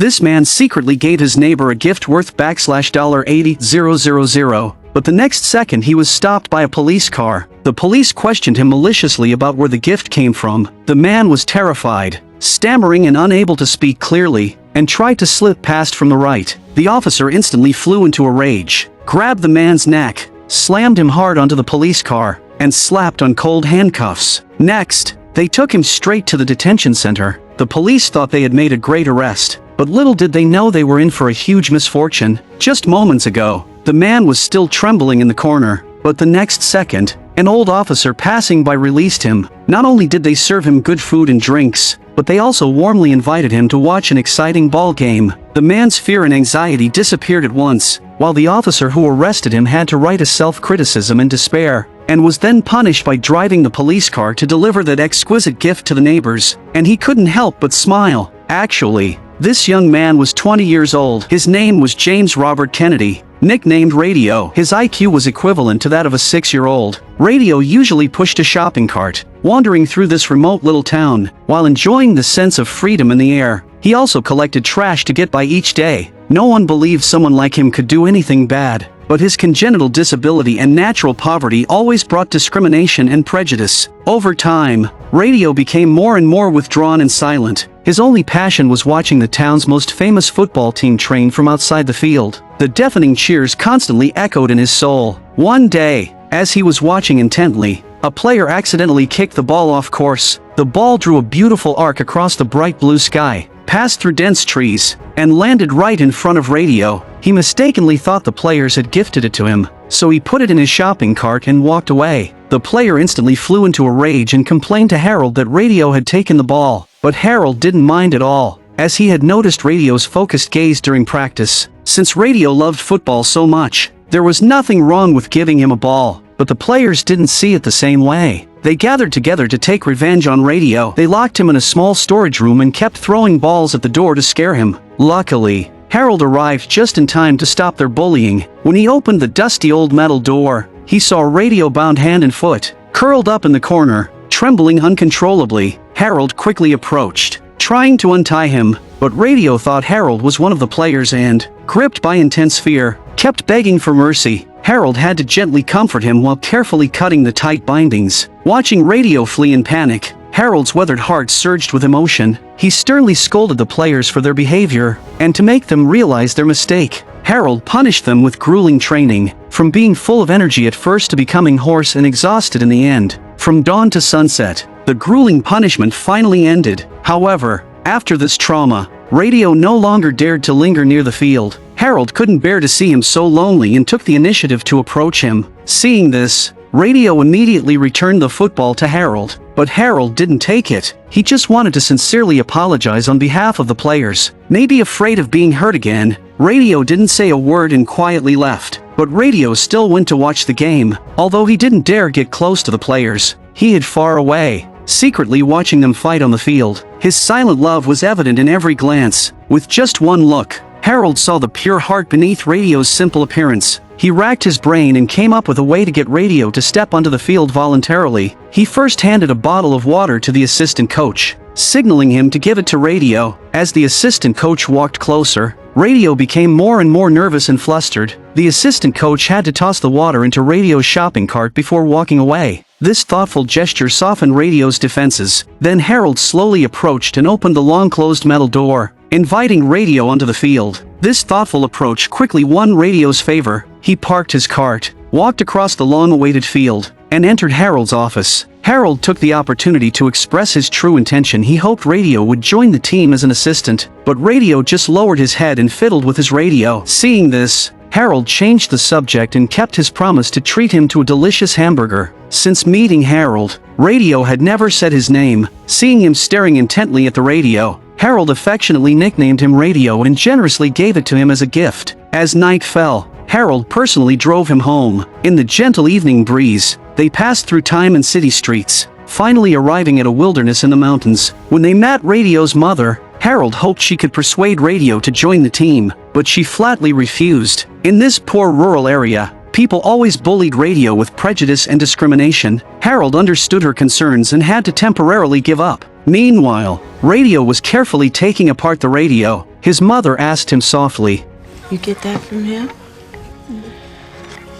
This man secretly gave his neighbor a gift worth $80,000, but the next second he was stopped by a police car. The police questioned him maliciously about where the gift came from. The man was terrified, stammering and unable to speak clearly, and tried to slip past from the right. The officer instantly flew into a rage, grabbed the man's neck, slammed him hard onto the police car, and slapped on cold handcuffs. Next, they took him straight to the detention center. The police thought they had made a great arrest, but little did they know they were in for a huge misfortune. Just moments ago, the man was still trembling in the corner, but the next second, an old officer passing by released him. Not only did they serve him good food and drinks, but they also warmly invited him to watch an exciting ball game. The man's fear and anxiety disappeared at once, while the officer who arrested him had to write a self-criticism and despair, and was then punished by driving the police car to deliver that exquisite gift to the neighbors. And he couldn't help but smile. Actually, this young man was 20 years old. His name was James Robert Kennedy, nicknamed Radio. His IQ was equivalent to that of a 6-year-old. Radio usually pushed a shopping cart, wandering through this remote little town, while enjoying the sense of freedom in the air. He also collected trash to get by each day. No one believed someone like him could do anything bad, but his congenital disability and natural poverty always brought discrimination and prejudice. Over time, Radio became more and more withdrawn and silent. His only passion was watching the town's most famous football team train from outside the field. The deafening cheers constantly echoed in his soul. One day, as he was watching intently, a player accidentally kicked the ball off course. The ball drew a beautiful arc across the bright blue sky, passed through dense trees, and landed right in front of Radio. He mistakenly thought the players had gifted it to him, so he put it in his shopping cart and walked away. The player instantly flew into a rage and complained to Harold that Radio had taken the ball, but Harold didn't mind at all, as he had noticed Radio's focused gaze during practice. Since Radio loved football so much, there was nothing wrong with giving him a ball, but the players didn't see it the same way. They gathered together to take revenge on Radio. They locked him in a small storage room and kept throwing balls at the door to scare him. Luckily, Harold arrived just in time to stop their bullying. When he opened the dusty old metal door, he saw Radio bound hand and foot, curled up in the corner, trembling uncontrollably. Harold quickly approached, trying to untie him, but Radio thought Harold was one of the players and, gripped by intense fear, kept begging for mercy. Harold had to gently comfort him while carefully cutting the tight bindings. Watching Radio flee in panic, Harold's weathered heart surged with emotion. He sternly scolded the players for their behavior, and to make them realize their mistake, Harold punished them with grueling training, from being full of energy at first to becoming hoarse and exhausted in the end. From dawn to sunset, the grueling punishment finally ended. However, after this trauma, Radio no longer dared to linger near the field. Harold couldn't bear to see him so lonely and took the initiative to approach him. Seeing this, Radio immediately returned the football to Harold, but Harold didn't take it. He just wanted to sincerely apologize on behalf of the players. Maybe afraid of being hurt again, Radio didn't say a word and quietly left. But Radio still went to watch the game. Although he didn't dare get close to the players, he hid far away, secretly watching them fight on the field. His silent love was evident in every glance. With just one look, Harold saw the pure heart beneath Radio's simple appearance. He racked his brain and came up with a way to get Radio to step onto the field voluntarily. He first handed a bottle of water to the assistant coach, signaling him to give it to Radio. As the assistant coach walked closer, Radio became more and more nervous and flustered. The assistant coach had to toss the water into Radio's shopping cart before walking away. This thoughtful gesture softened Radio's defenses. Then Harold slowly approached and opened the long-closed metal door, inviting Radio onto the field. This thoughtful approach quickly won Radio's favor. He parked his cart, walked across the long-awaited field, and entered Harold's office. Harold took the opportunity to express his true intention. He hoped Radio would join the team as an assistant, but Radio just lowered his head and fiddled with his radio. Seeing this, Harold changed the subject and kept his promise to treat him to a delicious hamburger. Since meeting Harold, Radio had never said his name. Seeing him staring intently at the radio, Harold affectionately nicknamed him Radio and generously gave it to him as a gift. As night fell, Harold personally drove him home. In the gentle evening breeze, they passed through time and city streets, finally arriving at a wilderness in the mountains. When they met Radio's mother, Harold hoped she could persuade Radio to join the team, but she flatly refused. In this poor rural area, people always bullied Radio with prejudice and discrimination. Harold understood her concerns and had to temporarily give up. Meanwhile, Radio was carefully taking apart the radio. His mother asked him softly, "You get that from him?"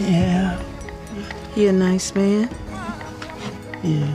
Yeah. "He a nice man?" Yeah.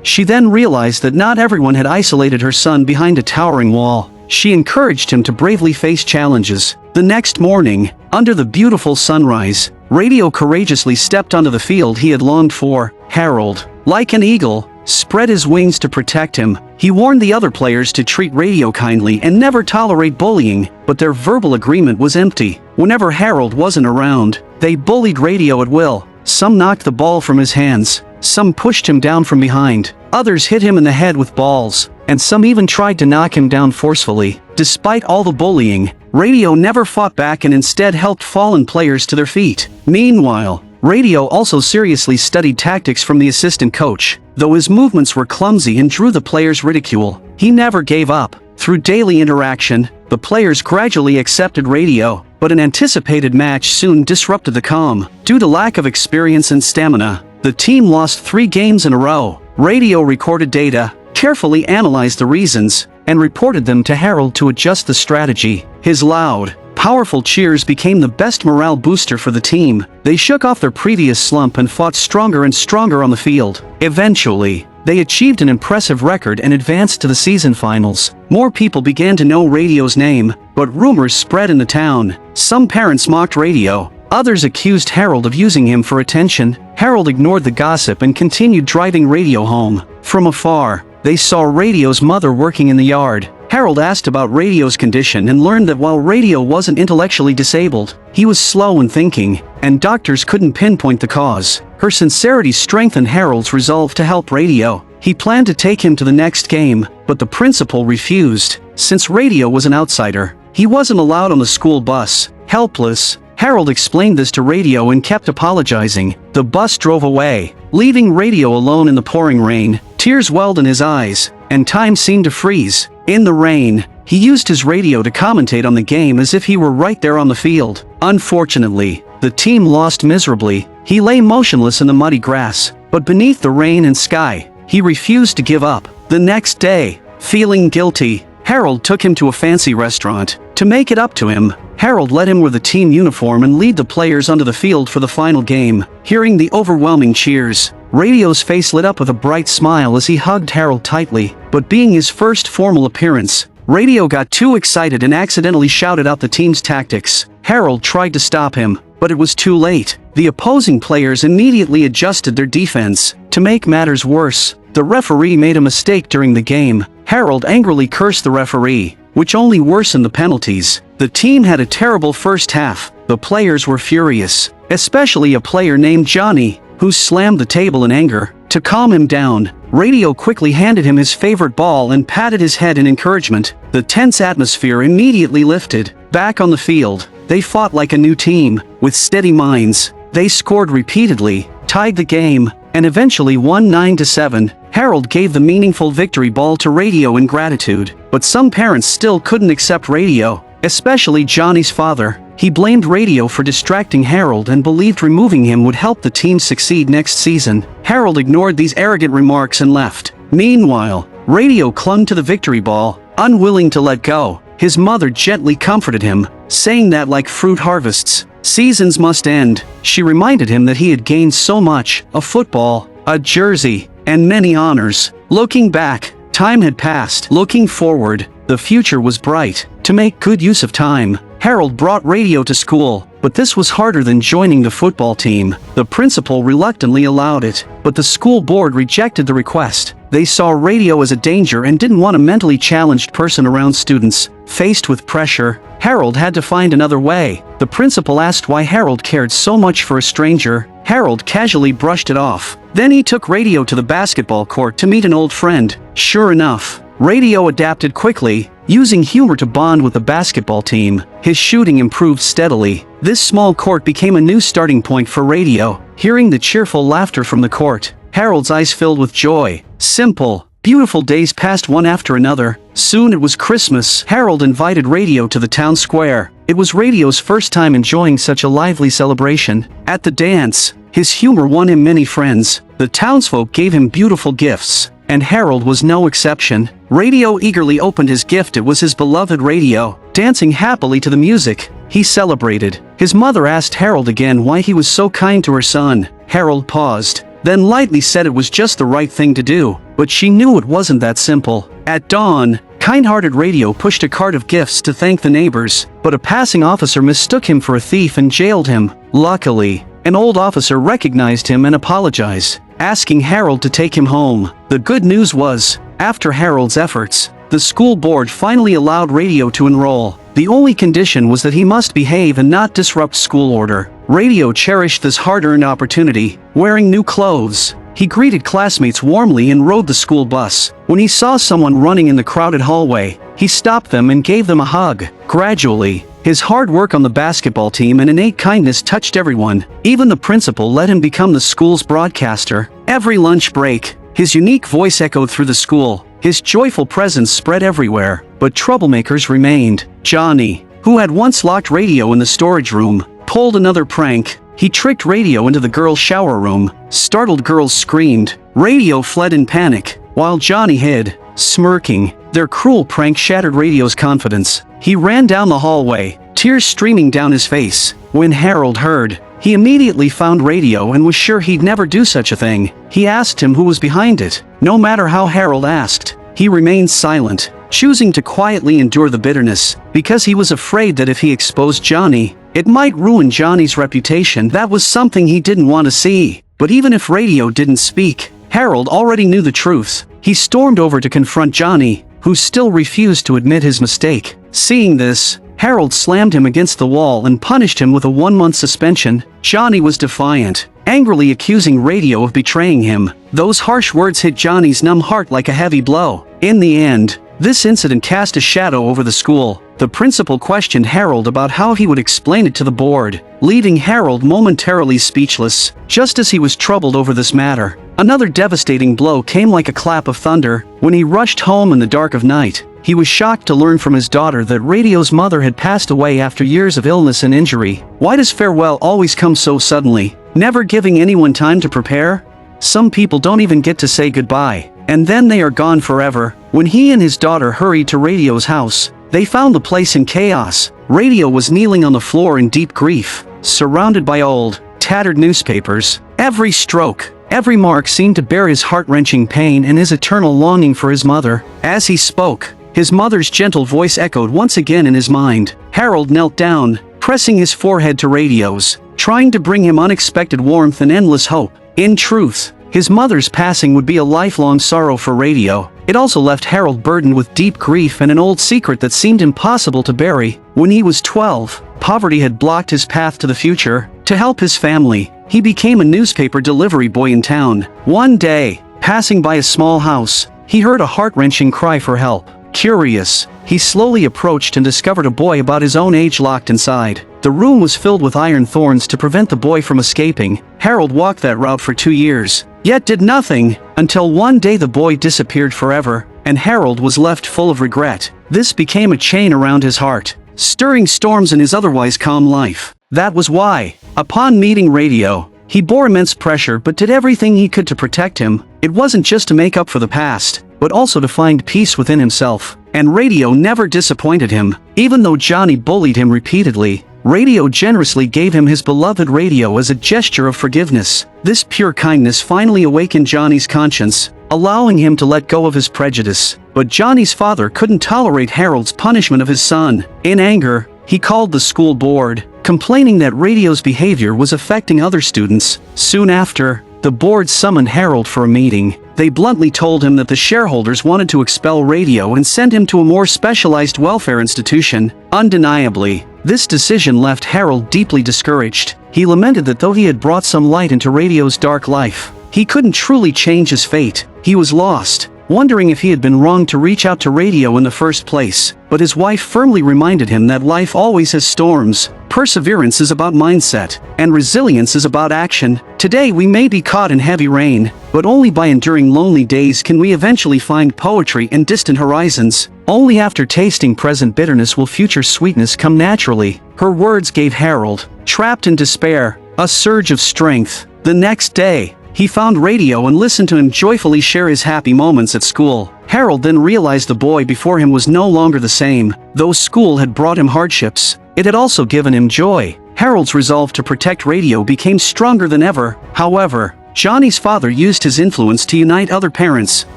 She then realized that not everyone had isolated her son behind a towering wall. She encouraged him to bravely face challenges. The next morning, under the beautiful sunrise, Radio courageously stepped onto the field he had longed for. Harold, like an eagle, spread his wings to protect him. He warned the other players to treat Radio kindly and never tolerate bullying, but their verbal agreement was empty. Whenever Harold wasn't around, they bullied Radio at will. Some knocked the ball from his hands, some pushed him down from behind, others hit him in the head with balls, and some even tried to knock him down forcefully. Despite all the bullying, Radio never fought back and instead helped fallen players to their feet. Meanwhile, Radio also seriously studied tactics from the assistant coach. Though his movements were clumsy and drew the players' ridicule, he never gave up. Through daily interaction, the players gradually accepted Radio, but an anticipated match soon disrupted the calm. Due to lack of experience and stamina, the team lost 3 games in a row. Radio recorded data, carefully analyzed the reasons, and reported them to Harold to adjust the strategy. His loud, powerful cheers became the best morale booster for the team. They shook off their previous slump and fought stronger and stronger on the field. Eventually, they achieved an impressive record and advanced to the season finals. More people began to know Radio's name, but rumors spread in the town. Some parents mocked Radio. Others accused Harold of using him for attention. Harold ignored the gossip and continued driving Radio home. From afar, they saw Radio's mother working in the yard. Harold asked about Radio's condition and learned that while Radio wasn't intellectually disabled, he was slow in thinking, and doctors couldn't pinpoint the cause. Her sincerity strengthened Harold's resolve to help Radio. He planned to take him to the next game, but the principal refused. Since Radio was an outsider, he wasn't allowed on the school bus. Helpless, Harold explained this to Radio and kept apologizing. The bus drove away, leaving Radio alone in the pouring rain. Tears welled in his eyes, and time seemed to freeze. In the rain, he used his radio to commentate on the game as if he were right there on the field. Unfortunately, the team lost miserably. He lay motionless in the muddy grass, but beneath the rain and sky, he refused to give up. The next day, feeling guilty, Harold took him to a fancy restaurant. To make it up to him, Harold let him wear the team uniform and lead the players onto the field for the final game. Hearing the overwhelming cheers, Radio's face lit up with a bright smile as he hugged Harold tightly. But being his first formal appearance, Radio got too excited and accidentally shouted out the team's tactics. Harold tried to stop him, but it was too late. The opposing players immediately adjusted their defense. To make matters worse, the referee made a mistake during the game. Harold angrily cursed the referee, which only worsened the penalties. The team had a terrible first half. The players were furious, especially a player named Johnny, who slammed the table in anger. To calm him down, Radio quickly handed him his favorite ball and patted his head in encouragement. The tense atmosphere immediately lifted. Back on the field, they fought like a new team. With steady minds, they scored repeatedly, tied the game, and eventually won 9-7. Harold gave the meaningful victory ball to Radio in gratitude, but some parents still couldn't accept Radio, especially Johnny's father. He blamed Radio for distracting Harold and believed removing him would help the team succeed next season. Harold ignored these arrogant remarks and left. Meanwhile, Radio clung to the victory ball, unwilling to let go. His mother gently comforted him, saying that like fruit harvests, seasons must end. She reminded him that he had gained so much: a football, a jersey, and many honors. Looking back, time had passed. Looking forward, the future was bright. To make good use of time, Harold brought Radio to school, but this was harder than joining the football team. The principal reluctantly allowed it, but the school board rejected the request. They saw Radio as a danger and didn't want a mentally challenged person around students. Faced with pressure, Harold had to find another way. The principal asked why Harold cared so much for a stranger. Harold casually brushed it off. Then he took Radio to the basketball court to meet an old friend. Sure enough, Radio adapted quickly, using humor to bond with the basketball team. His shooting improved steadily. This small court became a new starting point for Radio. Hearing the cheerful laughter from the court, Harold's eyes filled with joy. Simple, beautiful days passed one after another. Soon it was Christmas. Harold invited Radio to the town square. It was Radio's first time enjoying such a lively celebration. At the dance, his humor won him many friends. The townsfolk gave him beautiful gifts, and Harold was no exception. Radio eagerly opened his gift. It was his beloved radio. Dancing happily to the music, he celebrated. His mother asked Harold again why he was so kind to her son. Harold paused, then lightly said it was just the right thing to do, but she knew it wasn't that simple. At dawn, kind-hearted Radio pushed a cart of gifts to thank the neighbors, but a passing officer mistook him for a thief and jailed him. Luckily, an old officer recognized him and apologized, asking Harold to take him home. The good news was, after Harold's efforts, the school board finally allowed Radio to enroll. The only condition was that he must behave and not disrupt school order. Radio cherished this hard-earned opportunity. Wearing new clothes, he greeted classmates warmly and rode the school bus. When he saw someone running in the crowded hallway, he stopped them and gave them a hug. Gradually, his hard work on the basketball team and innate kindness touched everyone. Even the principal let him become the school's broadcaster. Every lunch break, his unique voice echoed through the school. His joyful presence spread everywhere, but troublemakers remained. Johnny, who had once locked Radio in the storage room, pulled another prank. He tricked Radio into the girls' shower room. Startled girls screamed. Radio fled in panic, while Johnny hid, smirking. Their cruel prank shattered Radio's confidence. He ran down the hallway, tears streaming down his face. When Harold heard, he immediately found Radio and was sure he'd never do such a thing. He asked him who was behind it. No matter how Harold asked, he remained silent, choosing to quietly endure the bitterness, because he was afraid that if he exposed Johnny, it might ruin Johnny's reputation. That was something he didn't want to see. But even if Radio didn't speak, Harold already knew the truth. He stormed over to confront Johnny, who still refused to admit his mistake. Seeing this, Harold slammed him against the wall and punished him with a 1-month suspension. Johnny was defiant, angrily accusing Radio of betraying him. Those harsh words hit Johnny's numb heart like a heavy blow. In the end, this incident cast a shadow over the school. The principal questioned Harold about how he would explain it to the board, leaving Harold momentarily speechless. Just as he was troubled over this matter, another devastating blow came like a clap of thunder. When he rushed home in the dark of night, he was shocked to learn from his daughter that Radio's mother had passed away after years of illness and injury. Why does farewell always come so suddenly, never giving anyone time to prepare? Some people don't even get to say goodbye, and then they are gone forever. When he and his daughter hurried to Radio's house, they found the place in chaos. Radio was kneeling on the floor in deep grief, surrounded by old, tattered newspapers. Every stroke, every mark seemed to bear his heart-wrenching pain and his eternal longing for his mother. As he spoke, his mother's gentle voice echoed once again in his mind. Harold knelt down, pressing his forehead to Radio's, trying to bring him unexpected warmth and endless hope. In truth, his mother's passing would be a lifelong sorrow for Radio. It also left Harold burdened with deep grief and an old secret that seemed impossible to bury. When he was 12, poverty had blocked his path to the future. To help his family, he became a newspaper delivery boy in town. One day, passing by a small house, he heard a heart-wrenching cry for help. Curious, he slowly approached and discovered a boy about his own age locked inside. The room was filled with iron thorns to prevent the boy from escaping. Harold walked that route for 2 years, yet did nothing, until one day the boy disappeared forever, and Harold was left full of regret. This became a chain around his heart, stirring storms in his otherwise calm life. That was why, upon meeting Radio, he bore immense pressure but did everything he could to protect him. It wasn't just to make up for the past, but also to find peace within himself. And Radio never disappointed him. Even though Johnny bullied him repeatedly, Radio generously gave him his beloved Radio as a gesture of forgiveness. This pure kindness finally awakened Johnny's conscience, allowing him to let go of his prejudice. But Johnny's father couldn't tolerate Harold's punishment of his son. In anger, he called the school board, complaining that Radio's behavior was affecting other students. Soon after, the board summoned Harold for a meeting. They bluntly told him that the shareholders wanted to expel Radio and send him to a more specialized welfare institution. Undeniably, this decision left Harold deeply discouraged. He lamented that though he had brought some light into Radio's dark life, he couldn't truly change his fate. He was lost, wondering if he had been wrong to reach out to Radio in the first place. But his wife firmly reminded him that life always has storms. Perseverance is about mindset, and resilience is about action. Today we may be caught in heavy rain, but only by enduring lonely days can we eventually find poetry in distant horizons. Only after tasting present bitterness will future sweetness come naturally. Her words gave Harold, trapped in despair, a surge of strength. The next day, He found radio and listened to him joyfully share his happy moments at school. Harold then realized the boy before him was no longer the same. Though school had brought him hardships, it had also given him joy. Harold's resolve to protect radio became stronger than ever. However, Johnny's father used his influence to unite other parents,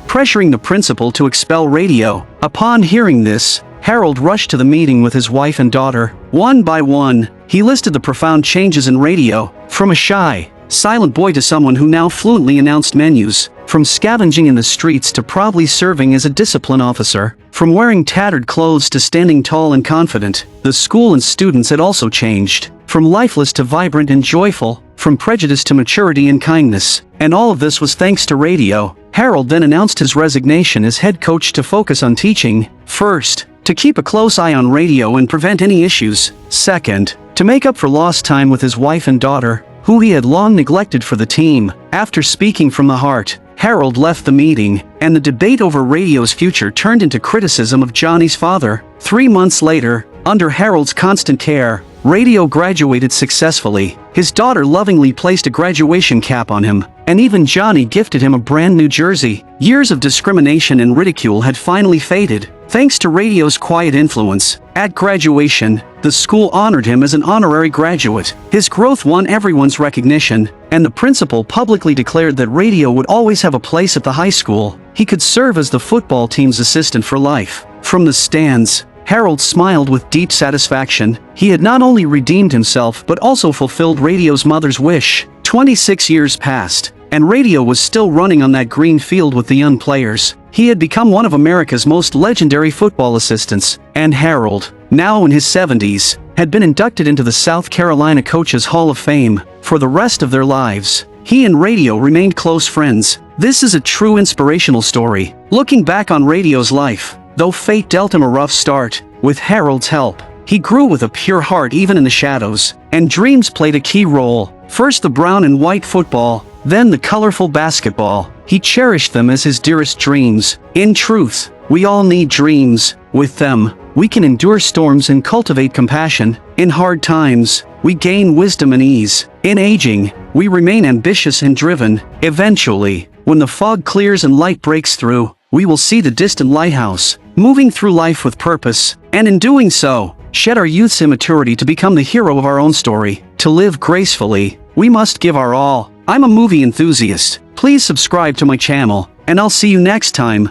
pressuring the principal to expel radio. Upon hearing this, Harold rushed to the meeting with his wife and daughter. One by one, he listed the profound changes in radio, from a shy, silent boy to someone who now fluently announced menus, from scavenging in the streets to proudly serving as a discipline officer, from wearing tattered clothes to standing tall and confident. The school and students had also changed, from lifeless to vibrant and joyful, from prejudice to maturity and kindness. And all of this was thanks to radio. Harold then announced his resignation as head coach to focus on teaching. First, to keep a close eye on radio and prevent any issues. Second, to make up for lost time with his wife and daughter, who he had long neglected for the team. After speaking from the heart, Harold left the meeting, and the debate over radio's future turned into criticism of Johnny's father. 3 months later, under Harold's constant care, radio graduated successfully. His daughter lovingly placed a graduation cap on him, and even Johnny gifted him a brand new jersey. Years of discrimination and ridicule had finally faded, thanks to radio's quiet influence. At graduation, the school honored him as an honorary graduate. His growth won everyone's recognition, and the principal publicly declared that radio would always have a place at the high school. He could serve as the football team's assistant for life. From the stands, Harold smiled with deep satisfaction. He had not only redeemed himself but also fulfilled radio's mother's wish. 26 years passed, and radio was still running on that green field with the young players. He had become one of America's most legendary football assistants, and Harold, now in his 70s, had been inducted into the South Carolina Coaches Hall of Fame. For the rest of their lives, he and radio remained close friends. This is a true inspirational story. Looking back on radio's life, though fate dealt him a rough start, with Harold's help, he grew with a pure heart even in the shadows, and dreams played a key role. First the brown and white football, then the colorful basketball. He cherished them as his dearest dreams. In truth, we all need dreams. With them, we can endure storms and cultivate compassion. In hard times, we gain wisdom and ease. In aging, we remain ambitious and driven. Eventually, when the fog clears and light breaks through, we will see the distant lighthouse, moving through life with purpose, and in doing so, shed our youth's immaturity to become the hero of our own story. To live gracefully, we must give our all. I'm a movie enthusiast. Please subscribe to my channel, and I'll see you next time.